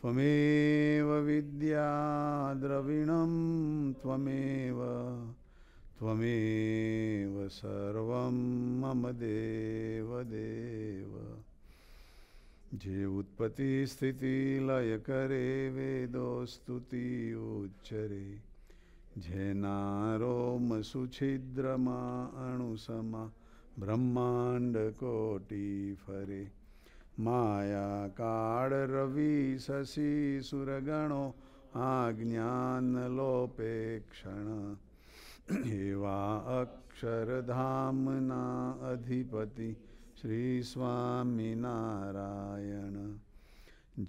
त्वमेव विद्या द्रविणं त्वमेव त्वमेव सर्वं मम देव देव जे उत्पत्ति स्थिति लय करे वेदो स्तुति उच्चरे जैनारोम सुछिद्रमा अणुसमा ब्रह्मांड कोटि फरे माया काड़ रवि शशि सुरगणो आज्ञान लोपे क्षण एवा अक्षरधामना अधिपति श्री स्वामी नारायण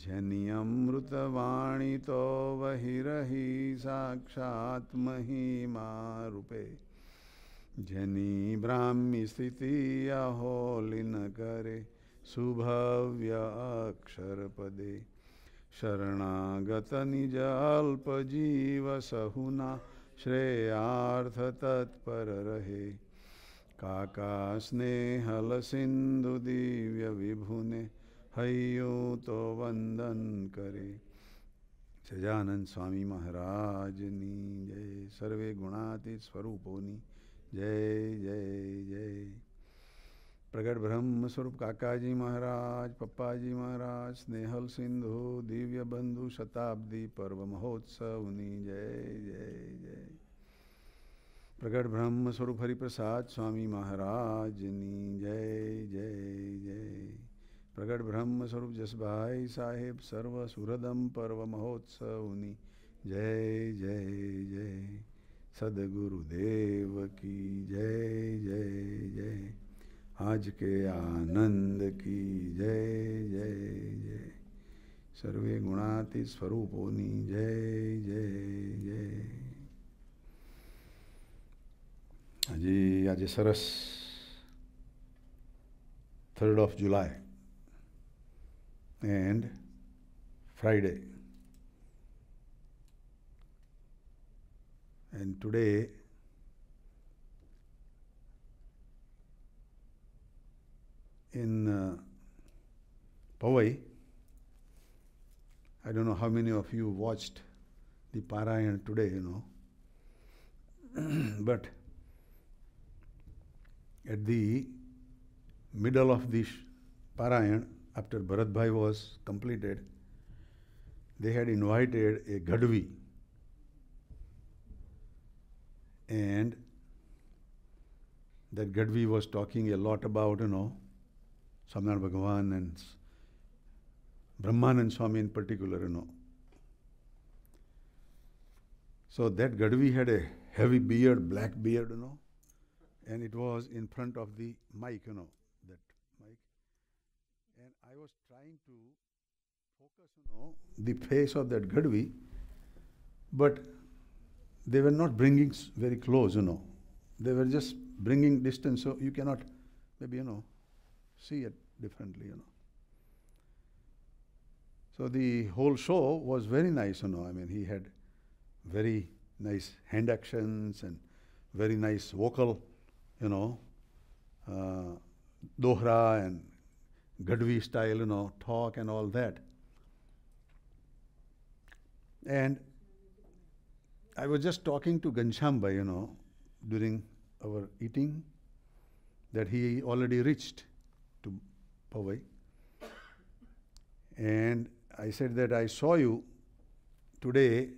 जनियमृतवाणी तो वही रही साक्षात् महिमा रूपे जनी ब्राह्मी स्थिति अहोलिन करे सुभव्य अक्षर पदे शरणागत निज अल्प जीव सहुना श्रेयार्थ तत्पर रहे काका स्नेहल सिंधु दिव्य विभुने हयो तो वंदन करे। सजानंद स्वामी महाराज नी जय। सर्वे गुणातीत स्वरूपोनी जय जय जय। प्रगट ब्रह्म स्वरूप काकाजी महाराज, पप्पाजी महाराज, स्नेहल सिंधु दिव्य बंधु शताब्दी पर्व महोत्सवनी जय जय जय। प्रगट ब्रह्म स्वरूप हरिप्रसाद स्वामी महाराज नी जय जय जय। प्रगट ब्रह्म स्वरूप जसभाई साहेब सर्व सुहृदम पर्व महोत्सवनी जय जय जय। सदगुरुदेव की जय जय जय। आज के आनंद की जय जय जय। सर्वे गुणातीत स्वरूपोनी जय जय जय। આજે સરસ 3rd of July and Friday, and today in Powai, I don't know how many of you watched the Parayan today, but at the middle of this Parayan, after Bharat Bhai was completed, they had invited a Gadvi, and that Gadvi was talking a lot about, Samnar Bhagavan and Brahmanand Swami in particular, So that Gadvi had a heavy beard, black beard, and it was in front of the mic, that mic. And I was trying to focus, the face of that Gadvi, but they were not bringing very close, They were just bringing distance, so you cannot maybe, see it differently, So the whole show was very nice, I mean, he had very nice hand actions and very nice vocal, dohra and Gadvi style, talk and all that. And I was just talking to Gansham Bhai, during our eating, that he already reached to Powai. And I said that I saw you today,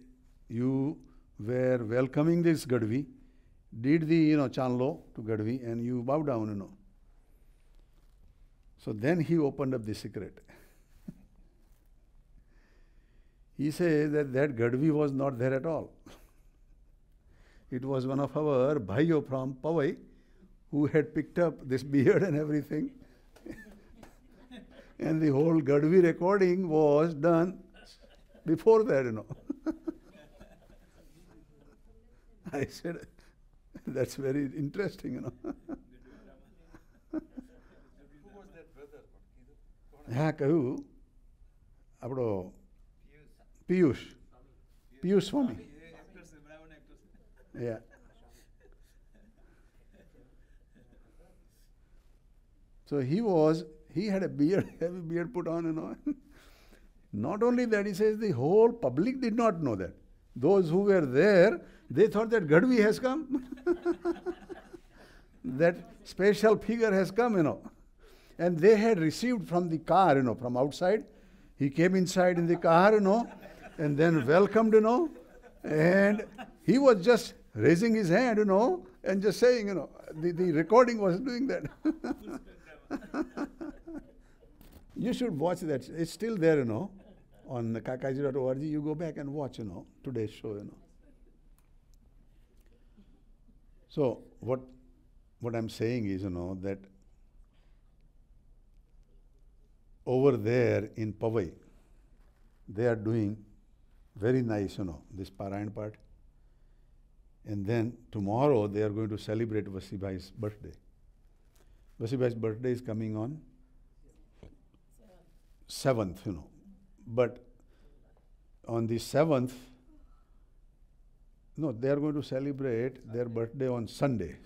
you were welcoming this Gadvi, did the, Chanlo to Gadvi, and you bow down, So then he opened up the secret. He says that Gadvi was not there at all. It was one of our Bhaiyo from Powai who had picked up this beard and everything. And the whole Gadvi recording was done before that, I said, that's very interesting, Who was that brother? હા કહ્યું આપણો પિયુષ સ્વામી. Yeah. So he had a beard, heavy beard put on, Not only that, he says the whole public did not know that. Those who were there, they thought that Gadvi has come. That special figure has come, And they had received from the car, from outside. He came inside in the car, and then welcomed, And he was just raising his hand, and just saying, the recording was doing that. You should watch that. It's still there, on kakaji.org. You go back and watch, today's show, So what I'm saying is, that over there in Powai, they are doing very nice, this Parayan part. And then tomorrow they are going to celebrate Vasibhai's birthday. Vasibhai's birthday is coming on 7th, But on the 7th, no, they are going to celebrate their birthday on Sunday,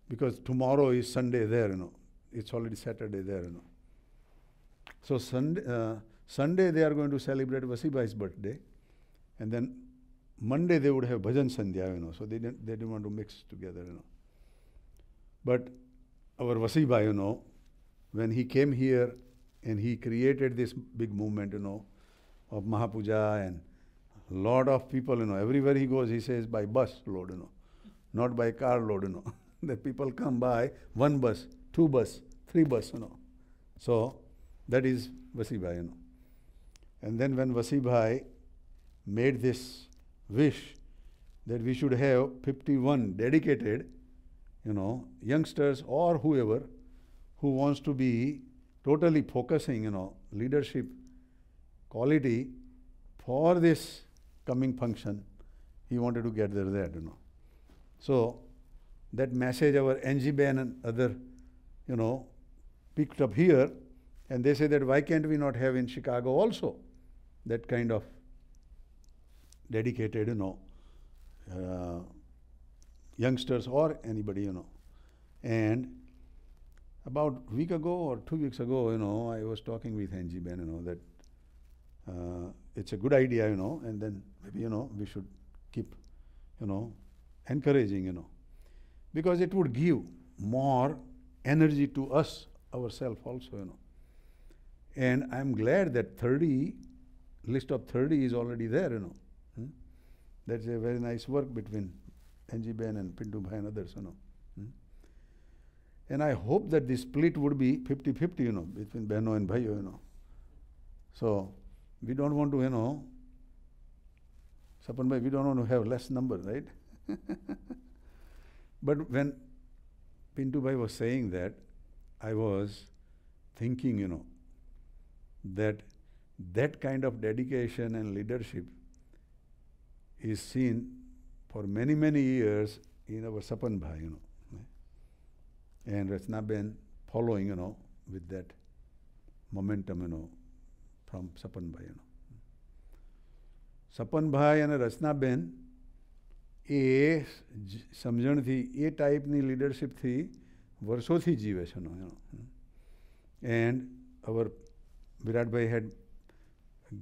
because tomorrow is Sunday there, It's already Saturday there, So Sunday they are going to celebrate Vasibhai's birthday, and then Monday they would have Bhajan Sandhya, so they didn't want to mix together, But our Vasibhai, when he came here and he created this big movement, of Mahapuja, and a lot of people, everywhere he goes, he says by bus load, not by car load, The people come by 1 bus, 2 bus, 3 bus, So that is Vasibhai, And then when Vasibhai made this wish that we should have 51 dedicated, youngsters or whoever who wants to be totally focusing, leadership quality for this coming function, he wanted to get there, So that message our NG-Ben and other, picked up here, and they say that why can't we not have in Chicago also that kind of dedicated, youngsters or anybody, And about a week ago or 2 weeks ago, I was talking with NG-Ben, that it's a good idea, and then maybe, we should keep, encouraging, because it would give more energy to us, ourselves also, And I'm glad that list of 30 is already there, That's a very nice work between NG-Ben and Pintu Bhai and others, And I hope that the split would be 50-50, between Behno and Bhaiyo, So we don't want to, Sapan Bhai, we don't want to have less number, right? But when Pintu Bhai was saying that, I was thinking, that kind of dedication and leadership is seen for many, many years in our Sapan Bhai, And Rachna Ben following, with that momentum, from Sapan Bhai, Sapan Bhai and Rachna Ben, સમજણથી એ ટાઈપની લીડરશિપથી વર્ષોથી જીવે છે, And our Virat Bhai had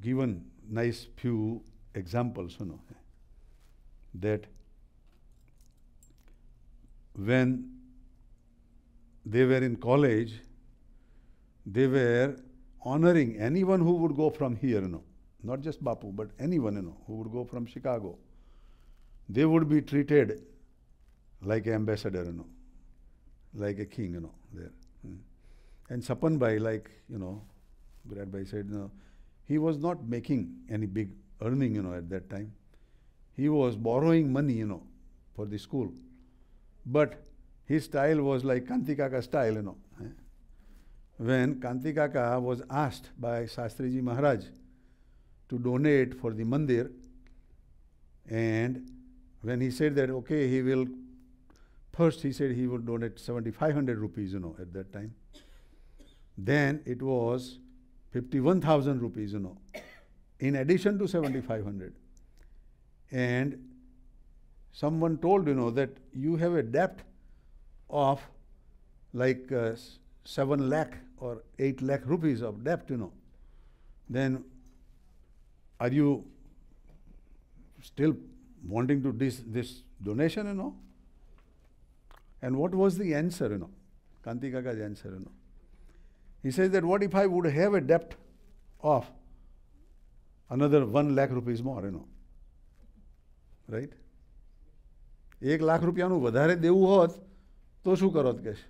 given nice few examples, that when they were in college, they were honoring anyone who would go from here, not just Bapu, but anyone, who would go from Chicago. They would be treated like an ambassador, like a king, there. And Sapan Bhai, like, Virat Bhai said, he was not making any big earning, at that time. He was borrowing money, for the school. But his style was like Kanti Kaka style, When Kanti Kaka was asked by Shastriji Maharaj to donate for the mandir, and when he said that, okay, he will, first he said he would donate 7,500 rupees, at that time. Then it was 51,000 rupees, in addition to 7,500. And someone told, that you have a debt of like 7 lakh or 8 lakh rupees of debt, Then are you still wanting to this donation, And what was the answer, Kanti Kaka's answer, He says that what if I would have a debt of another 1 lakh rupees more, Right? 1 lakh રૂપિયાનું વધારે દેવું હોત તો શું કરો કે છે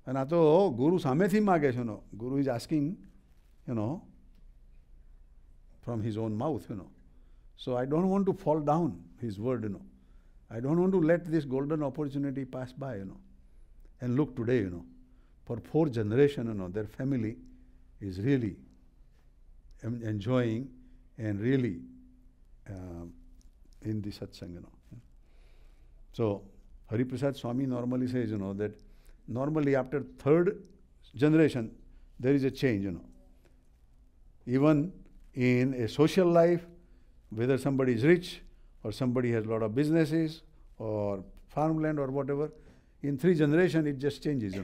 અને આ તો ગુરુ સામેથી માગે છે ગુરુ is asking from his own mouth, So I don't want to fall down his word, I don't want to let this golden opportunity pass by, And look today, for 4 generations, their family is really enjoying and really in the satsang, So Hari Prasad Swami normally says, that normally after 3rd generation, there is a change, Even in a social life, whether somebody is rich or somebody has a lot of businesses or farmland or whatever, in 3 generations it just changes,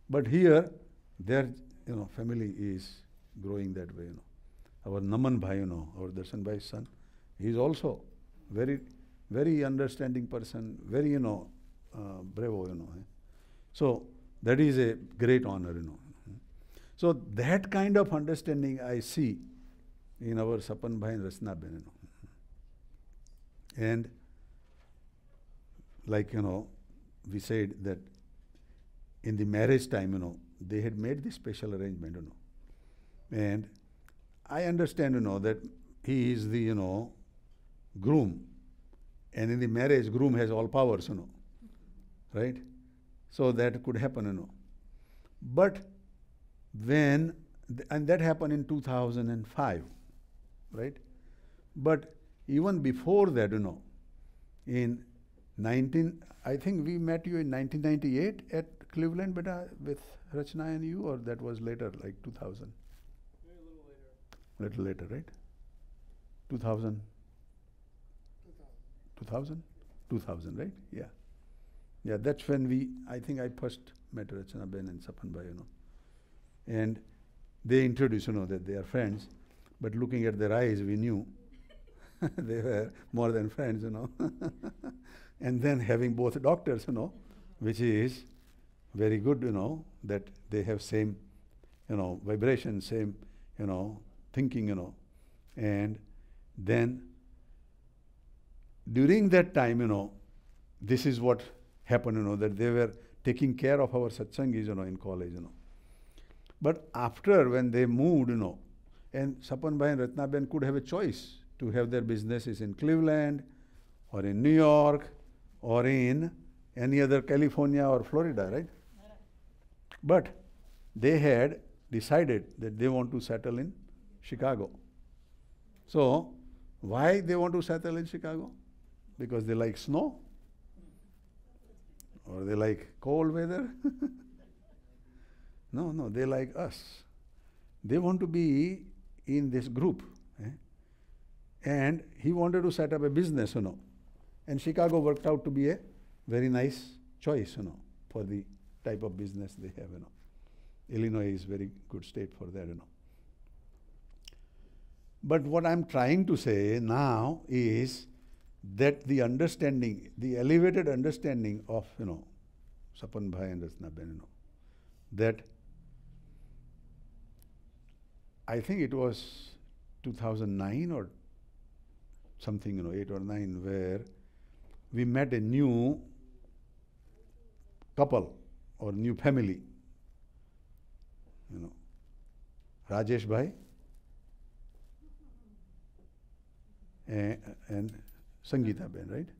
But here, their family is growing that way, Our Naman Bhai, our Darshan Bhai's son, he is also very, very understanding person, very, bravo, So that is a great honor, So that kind of understanding I see in our Sapan Bhai and Rasna Ben, And like, we said that in the marriage time, they had made this special arrangement, And I understand, that he is the, groom. And in the marriage, groom has all powers, Right? So that could happen, But when, and that happened in 2005, right? But even before that, in I think we met you in 1998 at Cleveland, beta, with Rachna and you, or that was later, like 2000? Maybe a little later. Little later, right? 2000? 2000? 2000, right? Yeah. Yeah, that's when I think I first met Rachna Ben and Sapan Bhai, And they introduced, that they are friends. But looking at their eyes, we knew they were more than friends, And then having both doctors, which is very good, that they have same, vibration, same, thinking, And then during that time, this is what happened, that they were taking care of our satsangis, in college, But after, when they moved, and Sapan Bhai and Ratna Ben could have a choice to have their businesses in Cleveland or in New York or in any other California or Florida, right? But they had decided that they want to settle in Chicago. So, why they want to settle in Chicago? Because they like snow? Or they like cold weather? No, they like us. They want to be in this group. And he wanted to set up a business, And Chicago worked out to be a very nice choice, for the type of business they have, Illinois is very good state for that, But what I'm trying to say now is that the understanding, the elevated understanding of, Sapan Bhai and Rasna Ben, that I think it was 2009 or something, 8 or 9, where we met a new couple or new family, Rajesh Bhai and Sangeeta Ben, right?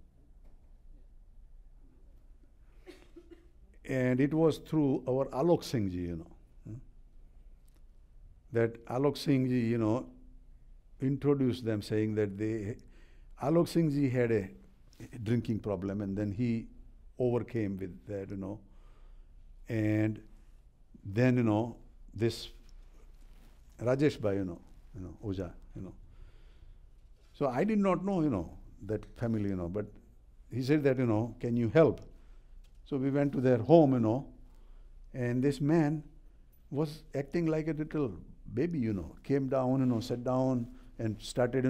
And it was through our Alok Singh ji, that Alok Singh ji, introduced them, saying that Alok Singh ji had a drinking problem, and then he overcame with that, and then, this Rajesh Bhai, Oja, So I did not know, that family, but he said that, can you help? So we went to their home, and this man was acting like a little baby, came down, sat down, and started,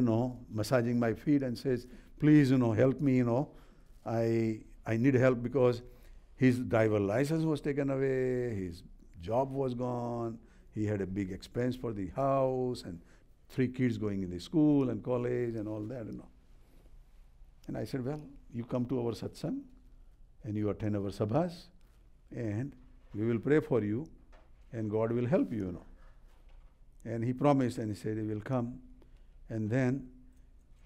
massaging my feet and says, please, help me, I need help because his driver license was taken away, his job was gone, he had a big expense for the house and 3 kids going in the school and college and all that, And I said, well, you come to our satsang and you attend our sabhas and we will pray for you and God will help you, And he promised and he said he will come. And then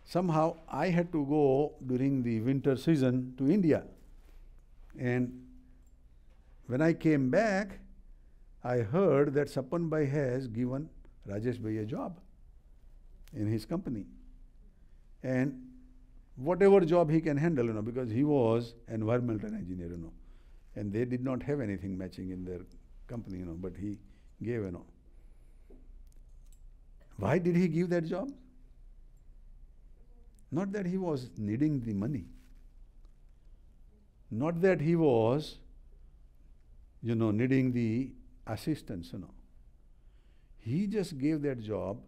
somehow I had to go during the winter season to India. And when I came back, I heard that Sapan Bhai has given Rajesh Bhai a job in his company. And whatever job he can handle, because he was environmental engineer, And they did not have anything matching in their company, but he gave, Why did he give that job? Not that he was needing the money. Not that he was, needing the assistance, He just gave that job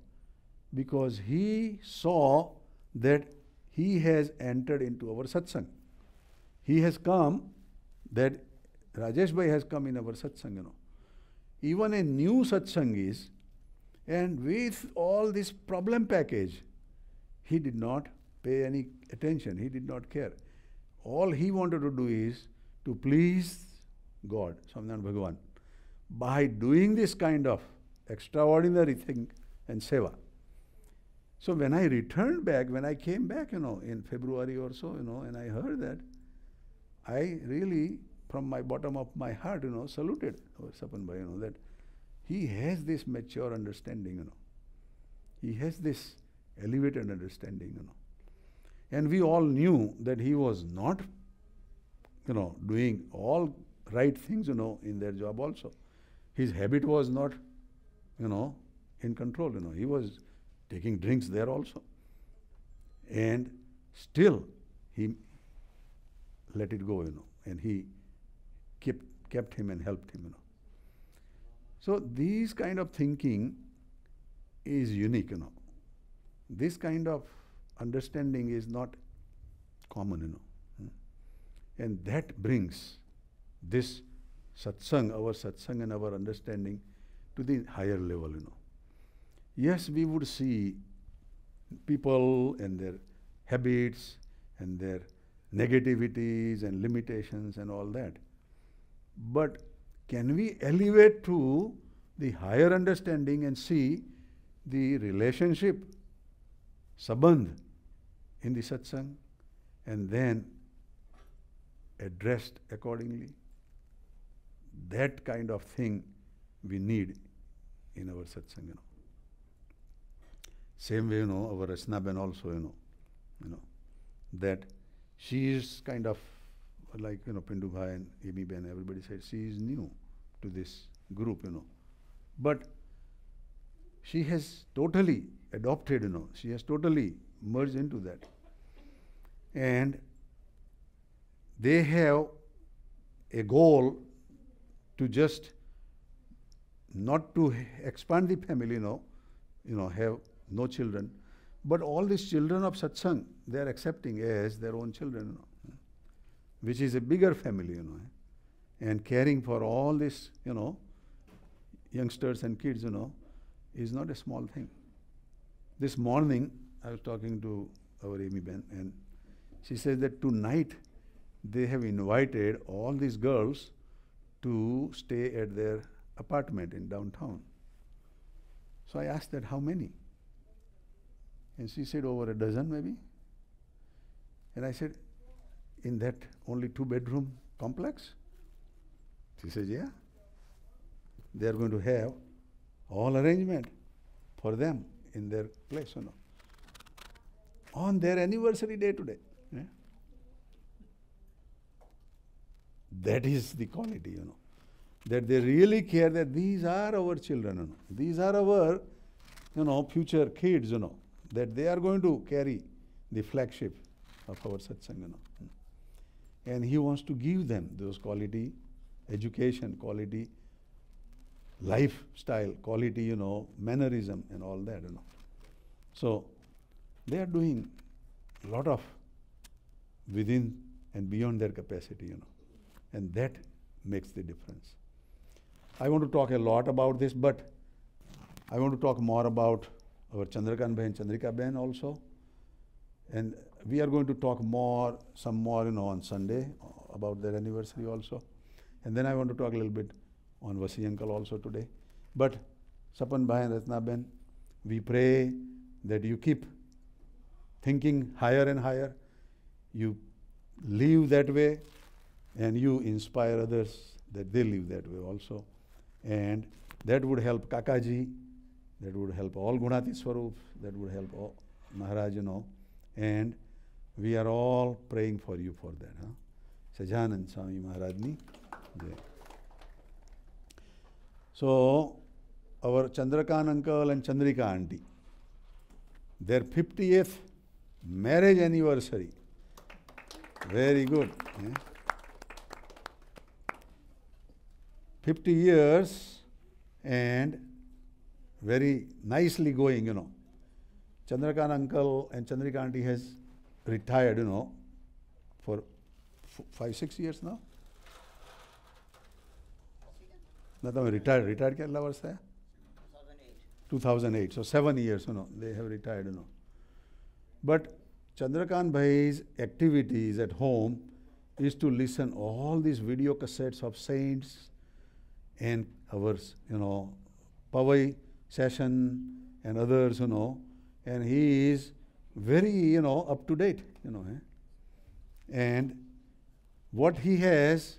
because he saw that he has entered into our satsang. He has come, that Rajesh Bhai has come in our satsang, Even a new satsang is, and with all this problem package, he did not pay any attention. He did not care. All he wanted to do is to please God, Swaminarayan Bhagavan, by doing this kind of extraordinary thing and seva. So when I returned back, when I came back, in February or so, and I heard that, I really, from my bottom of my heart, saluted our Sapan Bhai, that he has this mature understanding, He has this elevated understanding, And we all knew that he was not, doing all right things, in their job also. His habit was not, in control, He was taking drinks there also. And still he let it go, and he kept him and helped him, So these kind of thinking is unique, This kind of understanding is not common, And that brings this satsang, our satsang and our understanding to the higher level, Yes, we would see people and their habits and their negativities and limitations and all that. But can we elevate to the higher understanding and see the relationship, sabandh, in the satsang, and then addressed accordingly? That kind of thing we need in our satsang, Same way, our Rasna Ben also, that she is kind of like, Pindu Bhai and Amy Ben, everybody said she is new to this group, But she has totally adopted, she has totally merged into that. And they have a goal to just not to expand the family, have no children, but all these children of satsang, they are accepting as their own children, which is a bigger family, and caring for all these, youngsters and kids, is not a small thing. This morning, I was talking to our Amy Ben, and she says that tonight they have invited all these girls to stay at their apartment in downtown. So I asked that, how many? And she said, over a dozen maybe. And I said, in that only 2-bedroom complex? She says, yeah. They are going to have all arrangement for them in their place, on their anniversary day today. Yeah? That is the quality, that they really care that these are our children, these are our, future kids, that they are going to carry the flagship of our satsang, And he wants to give them those quality education, quality lifestyle, quality, mannerism and all that, So they are doing a lot of within and beyond their capacity, and that makes the difference. I want to talk a lot about this, but I want to talk more about our Chandrakant Bhai and Chandrika Bhen also. And we are going to talk some more, on Sunday about their anniversary also. And then I want to talk a little bit on Vasi uncle also today. But Sapan Bhai and Ratna Ben, we pray that you keep thinking higher and higher. You live that way, and you inspire others that they live that way also. And that would help Kakaji, that would help all Gunati Swarup, that would help all Maharaj, and we are all praying for you for that. Sajanand Swami Maharaj ni Jai. So, our Chandrakant uncle and Chandrika auntie, their 50th marriage anniversary. Very good. 50 years and very nicely going, Chandrakant uncle and Chandrika auntie has retired, for 5-6 years now. Retired કેટલા વર્ષ થયા? 2008. So 7 years, they have retired, But Chandrakant Bhai's activities at home is to listen all these video cassettes of saints and our, Pavai session and others, and he is very, up to date, And what he has,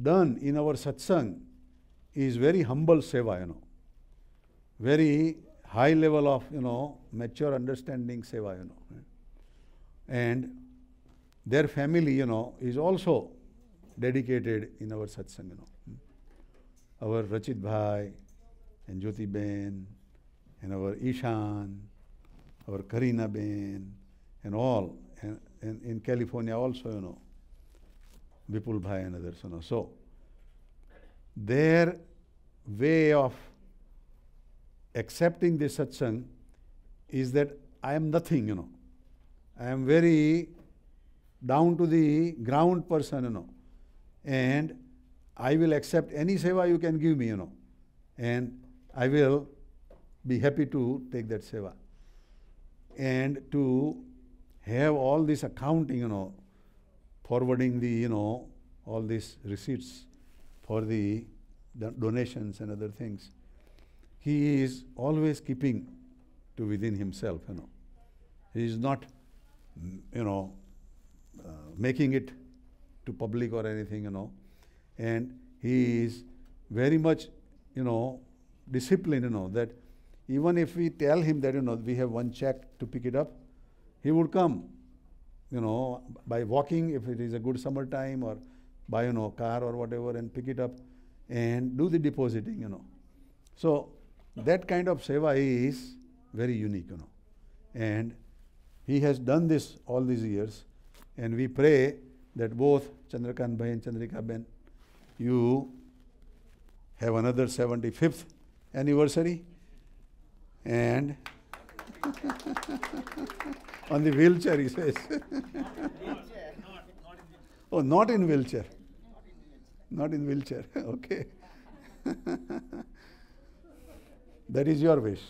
done in our satsang is very humble seva, very high level of, mature understanding seva, And their family, is also dedicated in our satsang, Our Rachit Bhai and Jyoti Ben and our Ishan, our Karina Ben and all, and in California also, Vipul Bhai and others, So, their way of accepting this satsang is that I am nothing, I am very down to the ground person, and I will accept any seva you can give me, and I will be happy to take that seva. And to have all this accounting, forwarding the, all these receipts for the donations and other things, he is always keeping to within himself, He is not, making it to public or anything, And he is very much, disciplined, that even if we tell him that, we have one check to pick it up, he would come, by walking if it is a good summer time, or by, car or whatever, and pick it up and do the depositing, So that kind of seva is very unique, And he has done this all these years, and we pray that both Chandrakant Bhai and Chandrika Ben, you have another 75th anniversary, and on the wheelchair, he says. Oh, not in wheelchair. Not in wheelchair. Okay. That is your wish.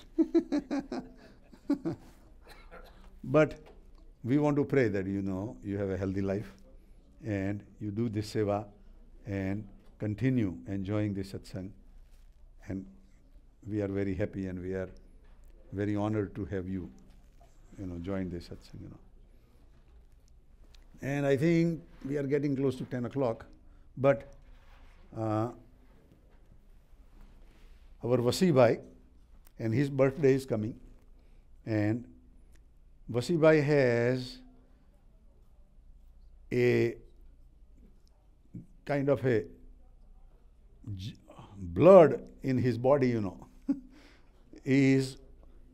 But we want to pray that, you have a healthy life and you do this seva and continue enjoying this satsang. And we are very happy and we are very honored to have you, join this satsang, And I think we are getting close to 10 o'clock, but our Vasi Bhai, and his birthday is coming, and Vasi Bhai has a kind of a blood in his body, He is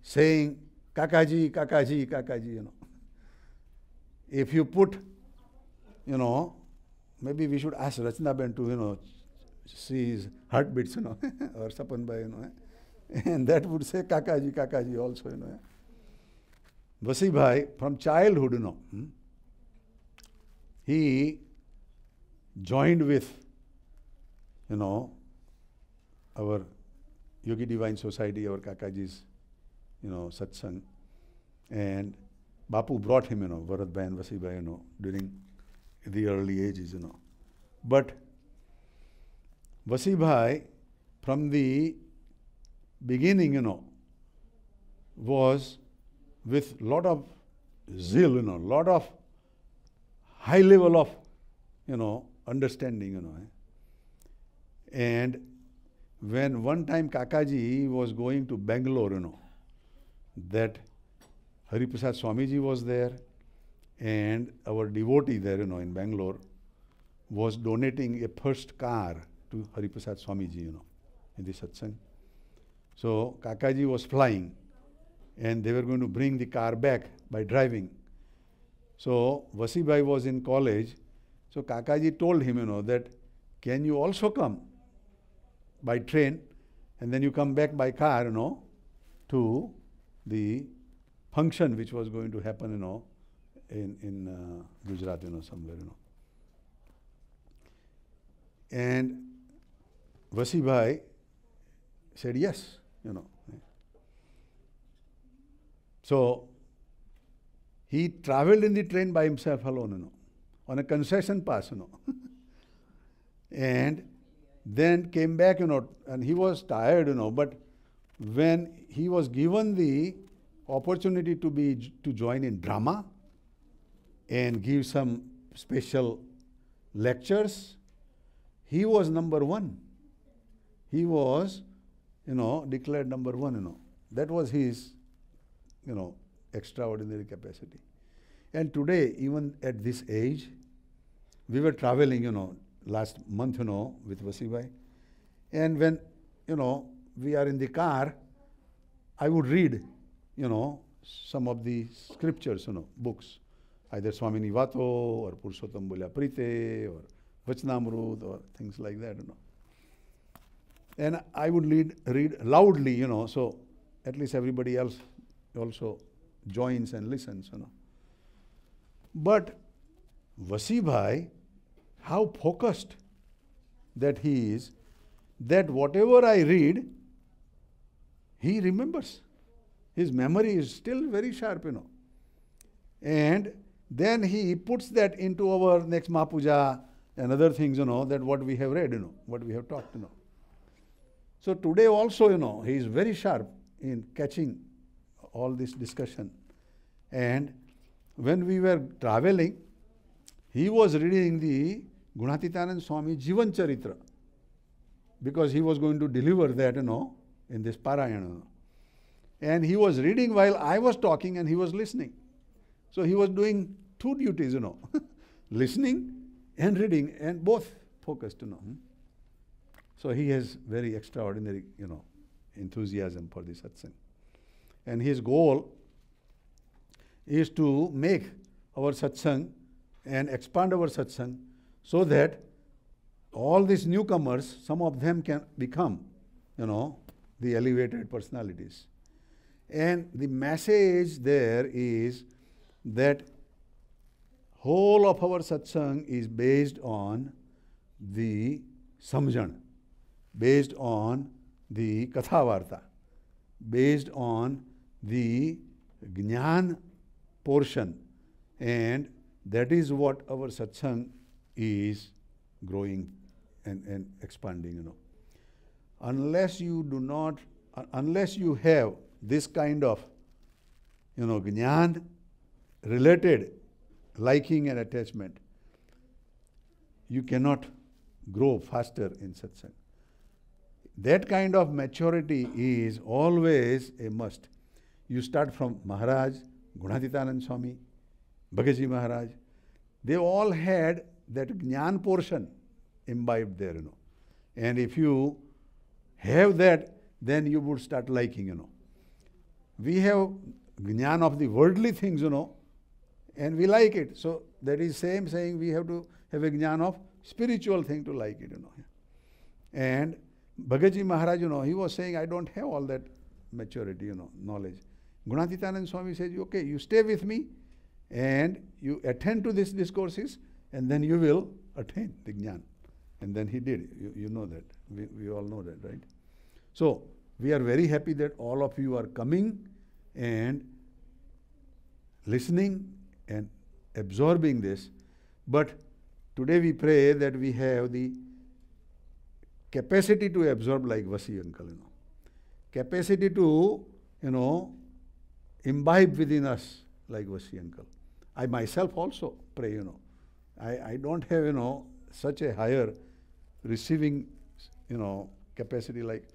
saying, Kakaji, Kakaji, Kakaji, If you put, maybe we should ask Rachna Ben to, see his heartbeats, or Sapan Bhai, And that would say Kakaji, Kakaji also, you know. Vasi Bhai, from childhood, you know, he joined with, you know, our Yogi Divine Society, our Kakaji's, you know, satsang. And Bapu brought him, you know, Bharat Bhai and Vasi Bhai, you know, during the early ages, you know. But Vasi Bhai, from the beginning, you know, was with lot of zeal, you know, lot of high level of, you know, understanding, you know. And when one time Kakaji was going to Bangalore, you know, that Hariprasad Swamiji was there, and our devotee there, you know, in Bangalore, was donating a first car to Hariprasad Swamiji, you know, in the satsang. So Kakaji was flying, and they were going to bring the car back by driving. So Vasi Bhai was in college, so Kakaji told him, you know, that can you also come by train, and then you come back by car, you know, to the function which was going to happen, you know, in Gujarat, you know, somewhere, you know. And Vasi Bhai said yes, you know. So he traveled in the train by himself alone, you know, on a concession pass, you know. And then came back, you know, and he was tired, you know, but when he was given the opportunity to join in drama and give some special lectures, he was number one. He was, you know, declared number one, you know. That was his, you know, extraordinary capacity. And today, even at this age, we were traveling, you know, last month, you know, with Vasi Bhai. And when, you know, we are in the car, I would read, you know, some of the scriptures, you know, books, either Swami Nivato or Purushottam Bulya Prite or Vachnamrut or things like that, you know. And I would read loudly, you know, so at least everybody else also joins and listens, you know. But Vasi Bhai, how focused that he is, that whatever I read, he remembers. His memory is still very sharp, you know. And then he puts that into our next Mahapuja and other things, you know, that what we have read, you know, what we have talked, you know. So today also, you know, he is very sharp in catching all this discussion. And when we were traveling, he was reading the Gunatitanand Swami Jivan Charitra, because he was going to deliver that, you know, in this Parayana. And he was reading while I was talking and he was listening. So he was doing two duties, you know, listening and reading, and both focused, you know. So he has very extraordinary, you know, enthusiasm for the satsang. And his goal is to make our satsang and expand our satsang so that all these newcomers, some of them can become, you know, the elevated personalities. And the message there is that whole of our satsang is based on the samjan, based on the kathavarta, based on the jnana portion, and that is what our satsang is growing and expanding, you know. Unless you do not, unless you have this kind of, you know, jnana related liking and attachment, you cannot grow faster in satsang. That kind of maturity is always a must. You start from Maharaj, Gunatitanand Swami, Bhagaji Maharaj. They all had that jnana portion imbibed there, you know. And if you have that, then you would start liking, you know. We have jnana of the worldly things, you know, and we like it. So that is same saying we have to have a jnana of spiritual thing to like it, you know. And Bhagaji Maharaj, he was saying, I don't have all that maturity, knowledge. Gunatitanand Swami says, okay, you stay with me and you attend to these discourses and then you will attain the jnana. And then he did. You know that. We all know that, right? So, we are very happy that all of you are coming and listening and absorbing this. But today we pray that we have the capacity to absorb like Vasi uncle, capacity to, imbibe within us like Vasi uncle. I myself also pray, I don't have, such a higher receiving, capacity like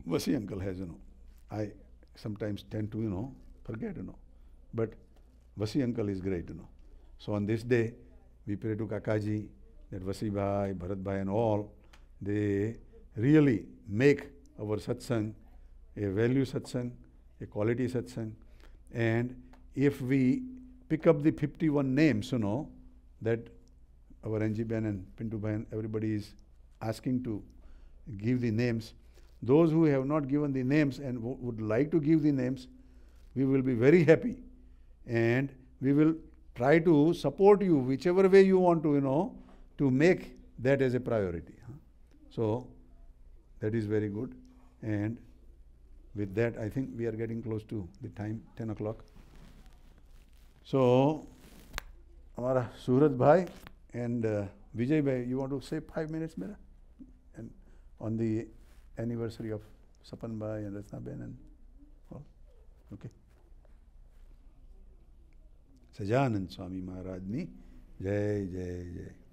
Vasi uncle has, I sometimes tend to, forget, But Vasi uncle is great, So on this day, we pray to Kakaji that Vasi Bhai, Bharat Bhai and all, they really make our satsang a value satsang, a quality satsang. And if we pick up the 51 names, that our NG Ben and Pintu Ben, everybody is asking to give the names. Those who have not given the names and would like to give the names, we will be very happy. And we will try to support you whichever way you want to, to make that as a priority. So, that is very good. And with that, I think we are getting close to the time, 10 o'clock. So, हमारा सूरज भाई and Vijay bhai, you want to say 5 minutes, Mera? And on the anniversary of Sapan bhai and Ratna Ben and all. Okay. Sajanand Swami Maharaj ni Jai Jai Jai.